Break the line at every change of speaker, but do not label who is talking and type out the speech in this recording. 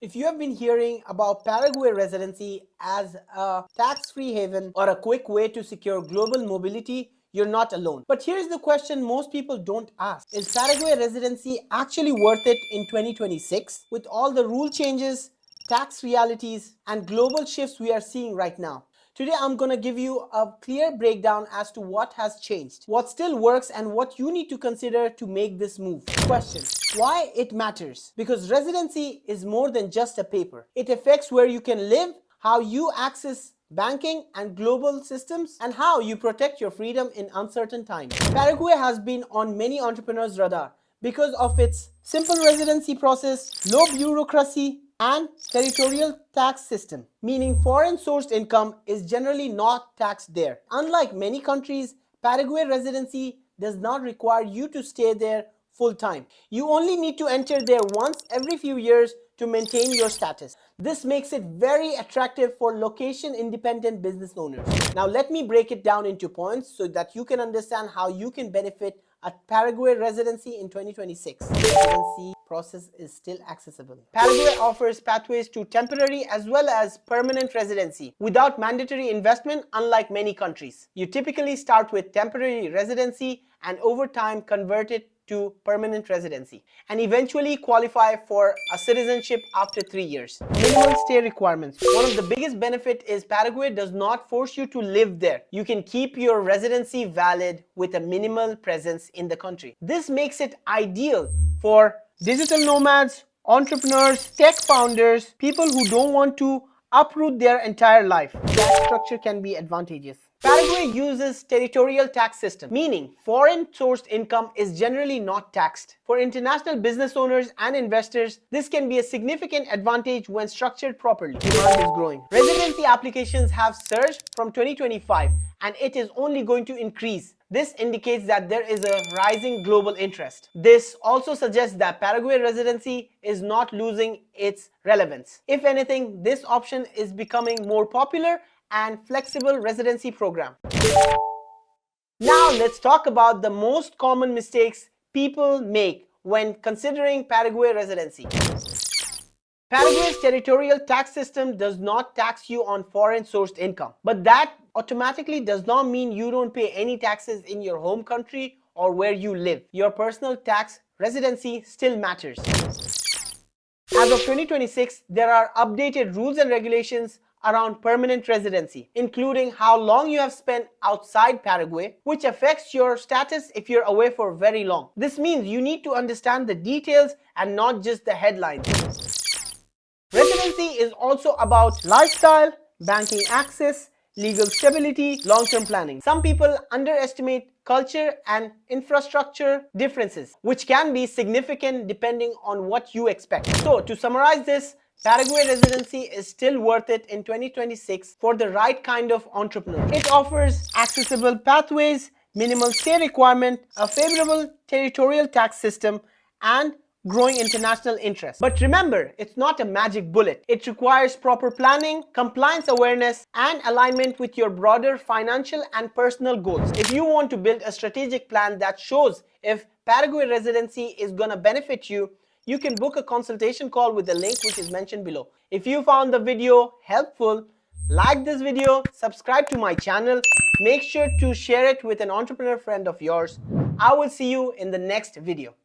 If you have been hearing about Paraguay residency as a tax-free haven or a quick way to secure global mobility, you're not alone. But here's the question most people don't ask. Is Paraguay residency actually worth it in 2026 with all the rule changes, tax realities, and global shifts we are seeing right now? Today, I'm going to give you a clear breakdown as to what has changed, what still works, and what you need to consider to make this move. Question: why it matters? Because residency is more than just a paper. It affects where you can live, how you access banking and global systems, and how you protect your freedom in uncertain times. Paraguay has been on many entrepreneurs' radar because of its simple residency process, low bureaucracy, and territorial tax system, meaning foreign sourced income is generally not taxed there. Unlike many countries, Paraguay residency does not require you to stay there full time. You only need to enter there once every few years to maintain your status. This makes it very attractive for location independent business owners. Now let me break it down into points so that you can understand how you can benefit a Paraguay residency in 2026. Residency process is still accessible. Paraguay offers pathways to temporary as well as permanent residency without mandatory investment, unlike many countries. You typically start with temporary residency and over time convert it to permanent residency and eventually qualify for a citizenship after 3 years. Minimal stay requirements. One of the biggest benefits is Paraguay does not force you to live there. You can keep your residency valid with a minimal presence in the country. This makes it ideal for digital nomads, entrepreneurs, tech founders, people who don't want to uproot their entire life. Tax structure can be advantageous. Paraguay uses territorial tax system, meaning foreign sourced income is generally not taxed. For international business owners and investors, this can be a significant advantage when structured properly. Demand is growing. Residency applications have surged from 2025 and it is only going to increase. This indicates that there is a rising global interest. This also suggests that Paraguay residency is not losing its relevance. If anything, this option is becoming more popular and flexible residency program. Now let's talk about the most common mistakes people make when considering Paraguay residency. Paraguay's territorial tax system does not tax you on foreign sourced income, but that automatically does not mean you don't pay any taxes in your home country or where you live. Your personal tax residency still matters. As of 2026, there are updated rules and regulations around permanent residency, including how long you have spent outside Paraguay, which affects your status if you're away for very long. This means you need to understand the details and not just the headlines. Residency is also about lifestyle, banking access, legal stability, long-term planning. Some people underestimate culture and infrastructure differences, which can be significant depending on what you expect. So, to summarize this, Paraguay residency is still worth it in 2026 for the right kind of entrepreneur. It offers accessible pathways, minimal stay requirement, a favorable territorial tax system, and growing international interest. But remember, it's not a magic bullet. It requires proper planning, compliance awareness, and alignment with your broader financial and personal goals. If you want to build a strategic plan that shows if Paraguay residency is gonna benefit you, you can book a consultation call with the link which is mentioned below. If you found the video helpful, like this video, subscribe to my channel, make sure to share it with an entrepreneur friend of yours. I will see you in the next video.